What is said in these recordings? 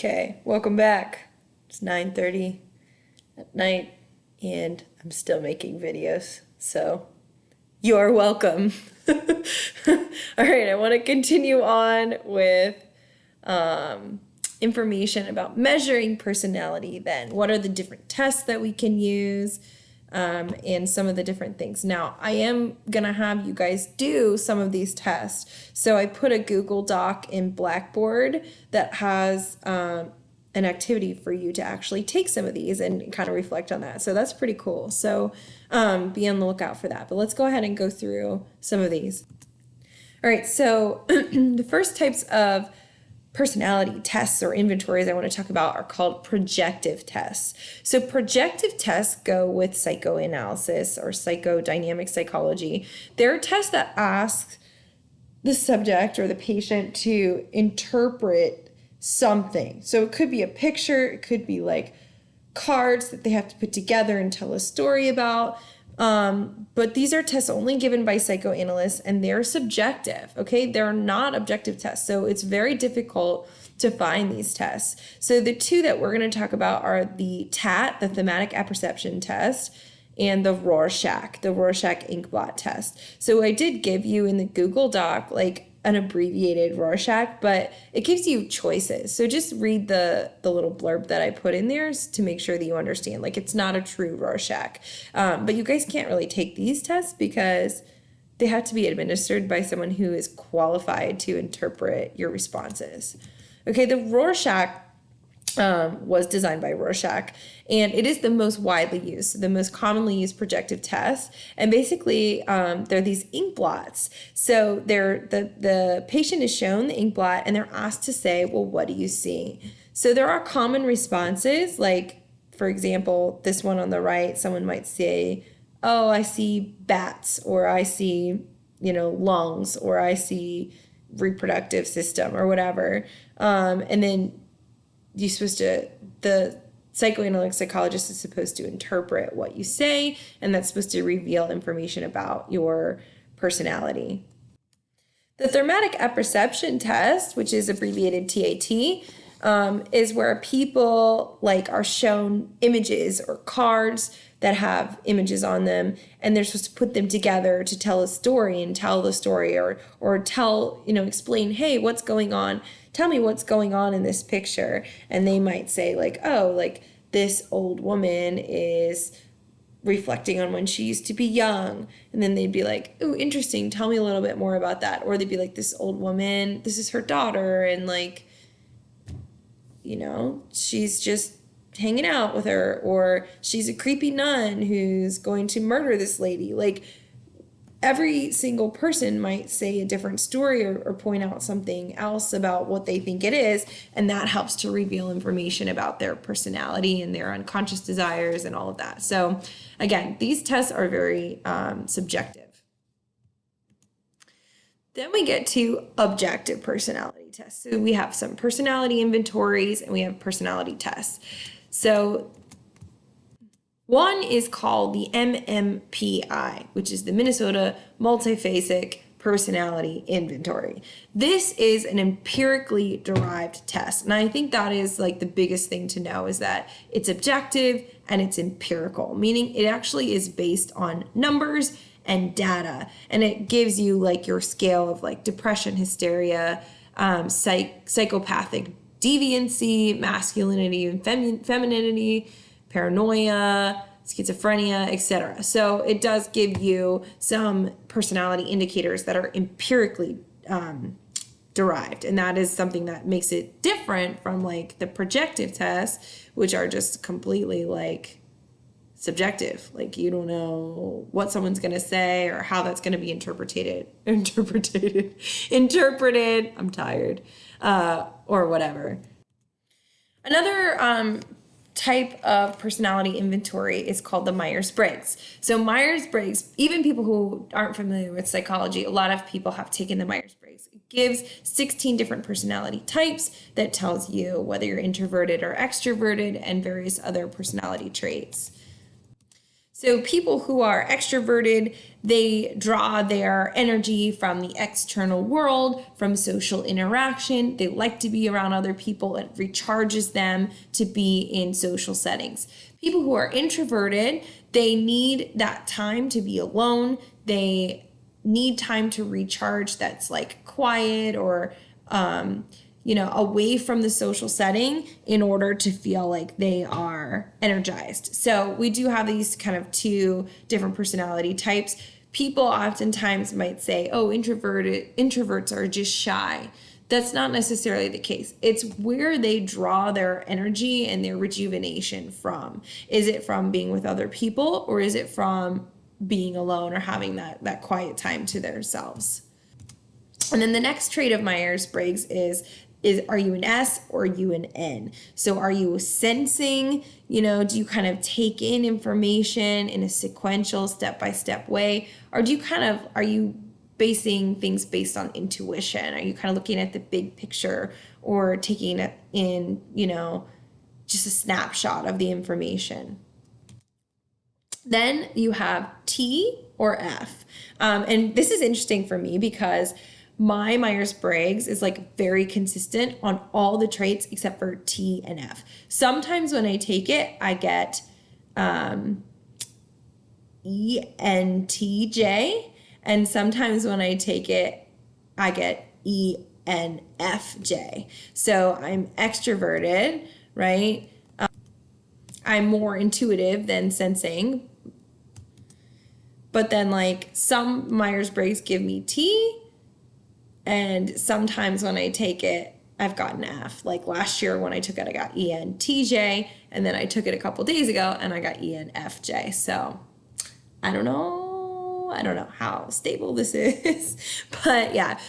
Okay, welcome back. It's 9:30 at night and I'm still making videos, so you're welcome. All right, I want to continue on with information about measuring personality then. What are the different tests that we can use? And some of the different things. Now, I am going to have you guys do some of these tests. So I put a Google Doc in Blackboard that has an activity for you to actually take some of these and kind of reflect on that. So that's pretty cool. So be on the lookout for that. But let's go ahead and go through some of these. All right, so the first types of personality tests or inventories I want to talk about are called projective tests. So projective tests go with psychoanalysis or psychodynamic psychology. They're tests that ask the subject or the patient to interpret something. So it could be a picture, it could be like cards that they have to put together and tell a story about. But these are tests only given by psychoanalysts and they're subjective, okay? They're not objective tests. So it's very difficult to find these tests. So the two that we're going to talk about are the TAT, the thematic apperception test, and the Rorschach ink blot test. So I did give you in the Google Doc, like an abbreviated Rorschach, but it gives you choices. So just read the little blurb that I put in there to make sure that you understand. Like, it's not a true Rorschach. But you guys can't really take these tests because they have to be administered by someone who is qualified to interpret your responses. Okay, the Rorschach was designed by Rorschach, and it is the most widely used, the most commonly used projective test. And basically, they're these ink blots. So the patient is shown the ink blot, and they're asked to say, well, what do you see? So there are common responses, like, for example, this one on the right, someone might say, oh, I see bats, or I see, lungs, or I see reproductive system, or whatever. And then the psychoanalytic psychologist is supposed to interpret what you say, and that's supposed to reveal information about your personality. The thematic apperception test, which is abbreviated TAT, is where people are shown images or cards that have images on them, and they're supposed to put them together to tell a story and tell the story or tell, explain, hey, what's going on? Tell me what's going on in this picture. And they might say this old woman is reflecting on when she used to be young. And then they'd be like, ooh, interesting. Tell me a little bit more about that. Or they'd be like, this old woman, this is her daughter. And she's just hanging out with her, or she's a creepy nun who's going to murder this lady. Every single person might say a different story or point out something else about what they think it is, and that helps to reveal information about their personality and their unconscious desires and all of that. So again, these tests are very subjective. Then we get to objective personality tests. So we have some personality inventories and we have personality tests. So one is called the MMPI, which is the Minnesota Multiphasic Personality Inventory. This is an empirically derived test. And I think that is the biggest thing to know, is that it's objective and it's empirical, meaning it actually is based on numbers and data. And it gives you your scale of depression, hysteria, psychopathic deviancy, masculinity and femininity, paranoia, schizophrenia, etc. So it does give you some personality indicators that are empirically derived. And that is something that makes it different from the projective tests, which are just completely subjective. You don't know what someone's going to say or how that's going to be interpreted. I'm tired. Or whatever. Another type of personality inventory is called the Myers-Briggs. So Myers-Briggs, even people who aren't familiar with psychology, a lot of people have taken the Myers-Briggs. It gives 16 different personality types that tells you whether you're introverted or extroverted and various other personality traits. So people who are extroverted, they draw their energy from the external world, from social interaction. They like to be around other people. It recharges them to be in social settings. People who are introverted, they need that time to be alone. They need time to recharge that's like quiet or away from the social setting in order to feel like they are energized. So we do have these kind of two different personality types. People oftentimes might say, oh, introverts are just shy. That's not necessarily the case. It's where they draw their energy and their rejuvenation from. Is it from being with other people, or is it from being alone or having that quiet time to themselves? And then the next trait of Myers-Briggs is are you an S or are you an N? So are you sensing, do you kind of take in information in a sequential step-by-step way? Or are you basing things based on intuition? Are you kind of looking at the big picture or taking it in, just a snapshot of the information? Then you have T or F. And this is interesting for me because my Myers-Briggs is like very consistent on all the traits except for T and F. Sometimes when I take it, I get ENTJ, and sometimes when I take it, I get ENFJ. So I'm extroverted, right? I'm more intuitive than sensing. But then like some Myers-Briggs give me T, and sometimes when I take it, I've gotten F. Like last year when I took it, I got ENTJ, and then I took it a couple days ago and I got ENFJ. So I don't know how stable this is, but yeah,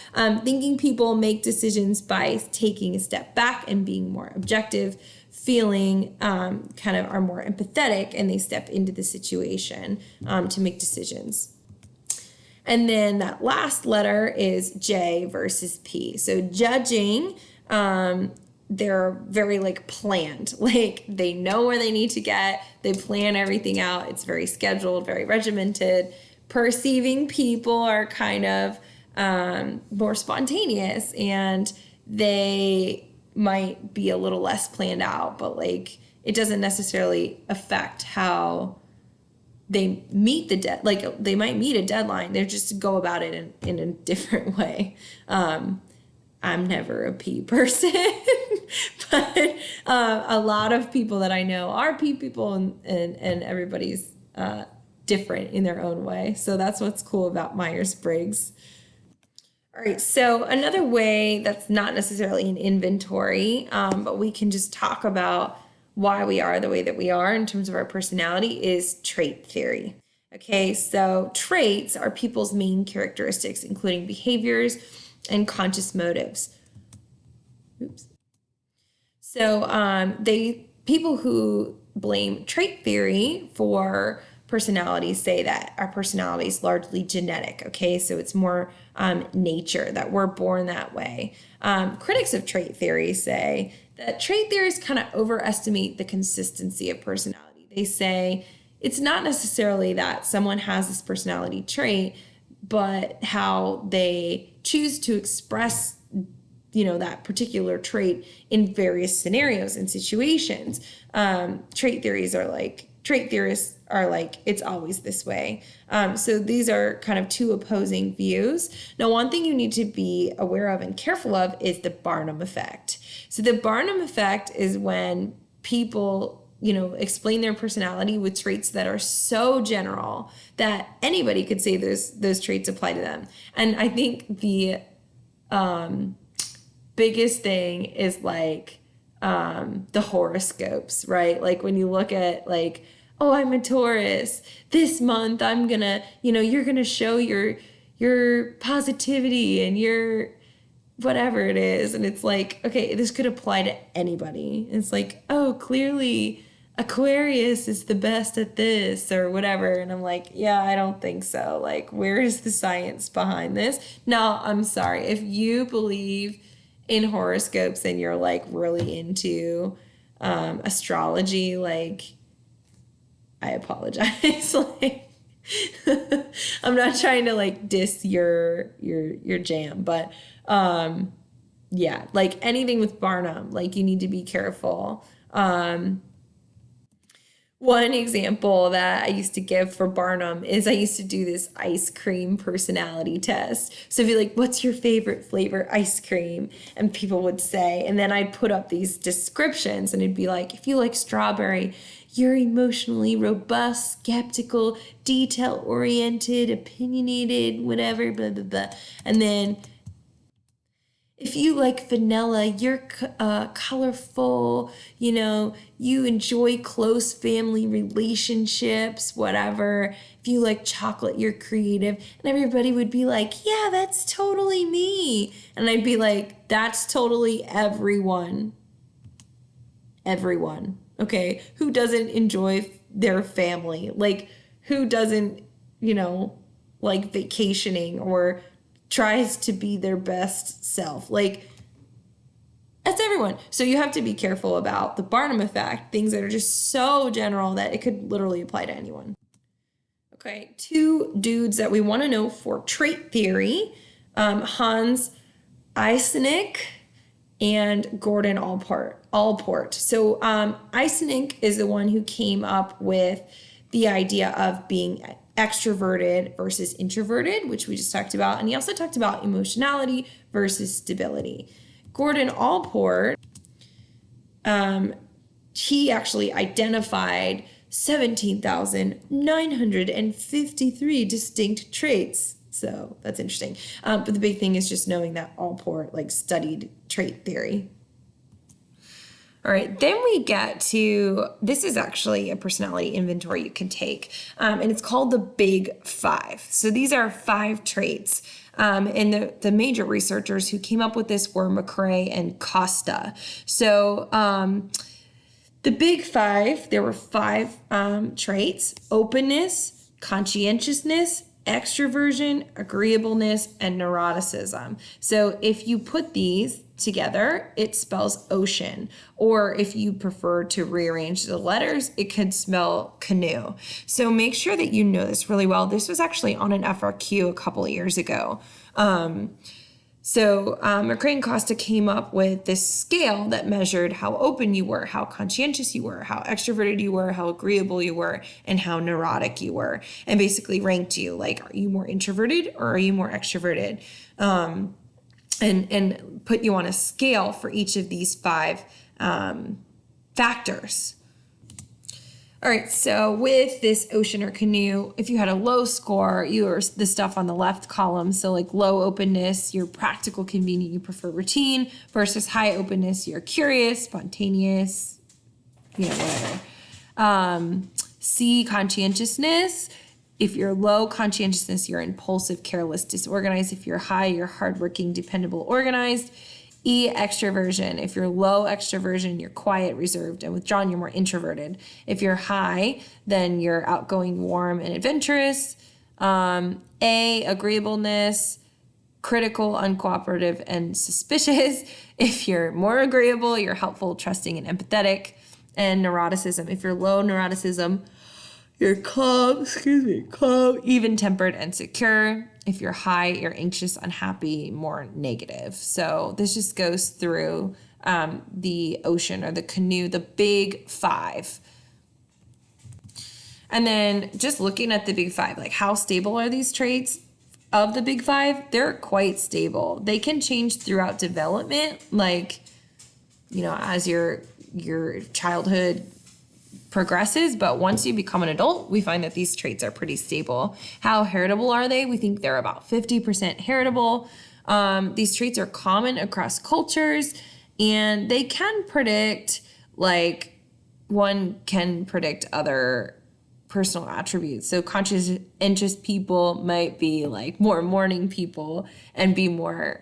thinking people make decisions by taking a step back and being more objective, feeling kind of are more empathetic, and they step into the situation to make decisions. And then that last letter is J versus P. So judging, they're very like planned, like they know where they need to get, they plan everything out. It's very scheduled, very regimented. Perceiving people are kind of more spontaneous, and they might be a little less planned out, but like it doesn't necessarily affect how they meet like they might meet a deadline. They just go about it in a different way. I'm never a P person, but a lot of people that I know are P people, and everybody's different in their own way. So that's what's cool about Myers-Briggs. All right, so another way that's not necessarily an inventory, but we can just talk about why we are the way that we are in terms of our personality, is trait theory. Okay, so traits are people's main characteristics, including behaviors and conscious motives. Oops. So people who blame trait theory for personalities say that our personality is largely genetic. Okay, so it's more nature, that we're born that way. Critics of trait theory say that trait theorists kind of overestimate the consistency of personality. They say it's not necessarily that someone has this personality trait, but how they choose to express that particular trait in various scenarios and situations. Trait theorists are like, it's always this way. So these are kind of two opposing views. Now, one thing you need to be aware of and careful of is the Barnum effect. So the Barnum effect is when people, explain their personality with traits that are so general that anybody could say those traits apply to them. And I think the biggest thing is like the horoscopes, right? Like when you look at like, oh, I'm a Taurus. This month I'm gonna, you're gonna show your positivity and your whatever it is. And it's like, okay, this could apply to anybody. It's like, oh, clearly Aquarius is the best at this or whatever. And I'm like, yeah, I don't think so. Like, where is the science behind this? No, I'm sorry. If you believe in horoscopes and you're like really into astrology, like I apologize. Like, I'm not trying to like diss your jam, but yeah, like anything with Barnum, like you need to be careful. One example that I used to give for Barnum is I used to do this ice cream personality test. So if you're like, what's your favorite flavor ice cream? And people would say, and then I'd put up these descriptions and it'd be like, if you like strawberry, you're emotionally robust, skeptical, detail oriented, opinionated, whatever, blah, blah, blah. And then if you like vanilla, you're colorful, you know, you enjoy close family relationships, whatever. If you like chocolate, you're creative. And everybody would be like, yeah, that's totally me. And I'd be like, that's totally everyone. Everyone. Okay. Who doesn't enjoy their family? Like, who doesn't, you know, like vacationing or tries to be their best self? Like, that's everyone. So you have to be careful about the Barnum effect, things that are just so general that it could literally apply to anyone. Okay, two dudes that we want to know for trait theory, Hans Eysenck and Gordon Allport. So Eysenck is the one who came up with the idea of being extroverted versus introverted, which we just talked about. And he also talked about emotionality versus stability. Gordon Allport, he actually identified 17,953 distinct traits. So that's interesting. But the big thing is just knowing that Allport like studied trait theory. All right, then we get to, this is actually a personality inventory you can take, and it's called the Big Five. So these are 5 traits, and the major researchers who came up with this were McCrae and Costa. So the Big Five, there were 5 traits: openness, conscientiousness, extroversion, agreeableness, and neuroticism. So if you put these together, it spells ocean. Or if you prefer to rearrange the letters, it could spell canoe. So make sure that you know this really well. This was actually on an FRQ a couple of years ago. McCrae and Costa came up with this scale that measured how open you were, how conscientious you were, how extroverted you were, how agreeable you were, and how neurotic you were, and basically ranked you like, are you more introverted or are you more extroverted? And put you on a scale for each of these 5 factors. All right, so with this ocean or canoe, if you had a low score, you are the stuff on the left column. So like low openness, you're practical, convenient, you prefer routine, versus high openness, you're curious, spontaneous, you know, whatever. C, conscientiousness. If you're low conscientiousness, you're impulsive, careless, disorganized. If you're high, you're hardworking, dependable, organized. E, extroversion. If you're low extroversion, you're quiet, reserved, and withdrawn, you're more introverted. If you're high, then you're outgoing, warm, and adventurous. A, agreeableness, critical, uncooperative, and suspicious. If you're more agreeable, you're helpful, trusting, and empathetic. And neuroticism. If you're low neuroticism, you're calm, even-tempered, and secure. If you're high, you're anxious, unhappy, more negative. So this just goes through the ocean or the canoe, the Big Five. And then just looking at the Big Five, like how stable are these traits of the Big Five? They're quite stable. They can change throughout development, like, you know, as your childhood progresses, but once you become an adult, we find that these traits are pretty stable. How heritable are they? We think they're about 50% heritable. These traits are common across cultures, and they can predict, like, one can predict other personal attributes. So conscientious people might be like more morning people and be more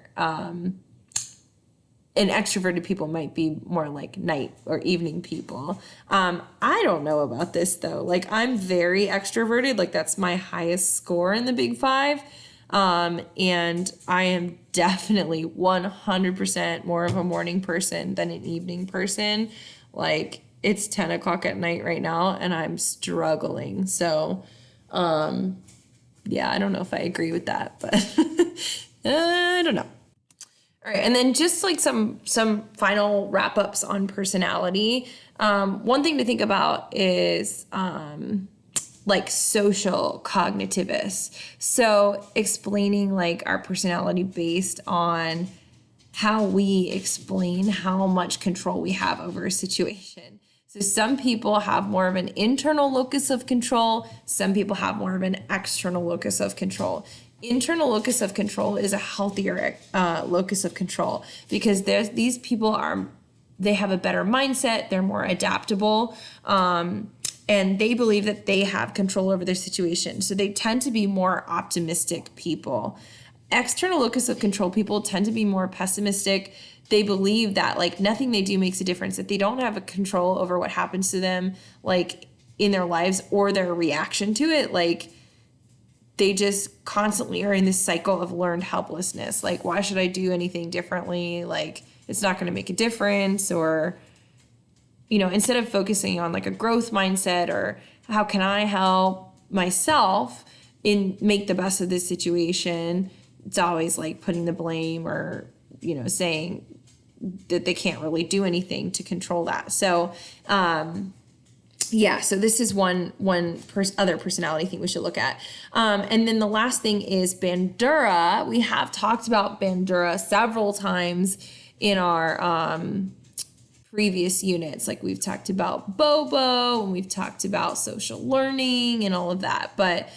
and extroverted people might be more like night or evening people. I don't know about this though. Like, I'm very extroverted. Like, that's my highest score in the Big Five. And I am definitely 100% more of a morning person than an evening person. Like, it's 10 o'clock at night right now and I'm struggling. So, yeah, I don't know if I agree with that, but I don't know. All right, and then just like some final wrap ups on personality. One thing to think about is like social cognitivists. So explaining like our personality based on how we explain how much control we have over a situation. So some people have more of an internal locus of control. Some people have more of an external locus of control. Internal locus of control is a healthier locus of control because these people they have a better mindset. They're more adaptable. And they believe that they have control over their situation. So they tend to be more optimistic people. External locus of control people tend to be more pessimistic. They believe that like nothing they do makes a difference, that they don't have a control over what happens to them like in their lives or their reaction to it. Like they just constantly are in this cycle of learned helplessness. Like, why should I do anything differently? Like, it's not going to make a difference. Or, you know, instead of focusing on like a growth mindset or how can I help myself make the best of this situation, it's always like putting the blame or, you know, saying that they can't really do anything to control that. So, yeah, so this is one other personality thing we should look at. And then the last thing is Bandura. We have talked about Bandura several times in our previous units. Like we've talked about Bobo and we've talked about social learning and all of that. But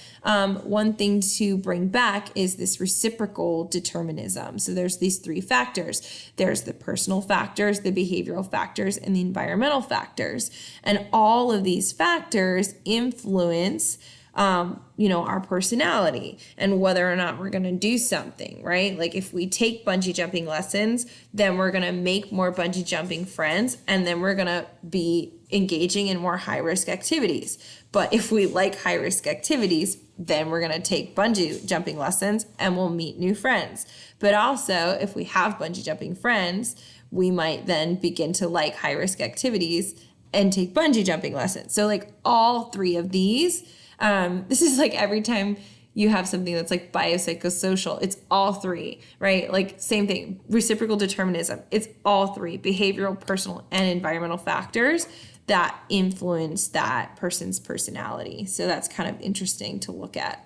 one thing to bring back is this reciprocal determinism. So there's these three factors. There's the personal factors, the behavioral factors, and the environmental factors. And all of these factors influence our personality and whether or not we're going to do something, right? Like if we take bungee jumping lessons, then we're going to make more bungee jumping friends, and then we're going to be engaging in more high risk activities. But if we like high risk activities, then we're going to take bungee jumping lessons and we'll meet new friends. But also if we have bungee jumping friends, we might then begin to like high risk activities and take bungee jumping lessons. So like all three of these, this is like every time you have something that's like biopsychosocial, it's all three, right? Like same thing, reciprocal determinism, it's all three, behavioral, personal, and environmental factors that influence that person's personality. So that's kind of interesting to look at.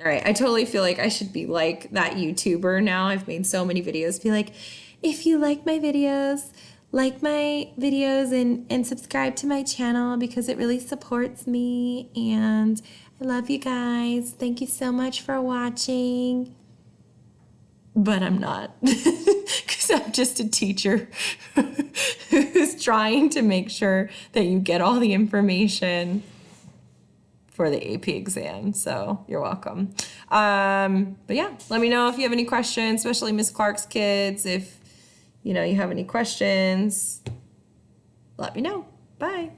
All right, I totally feel like I should be like that YouTuber now. I've made so many videos, be like, if you like my videos and subscribe to my channel because it really supports me, and I love you guys. Thank you so much for watching. But I'm not, because I'm just a teacher who's trying to make sure that you get all the information for the AP exam. So you're welcome. But yeah, let me know if you have any questions, especially Miss Clark's kids. If you have any questions, let me know. Bye.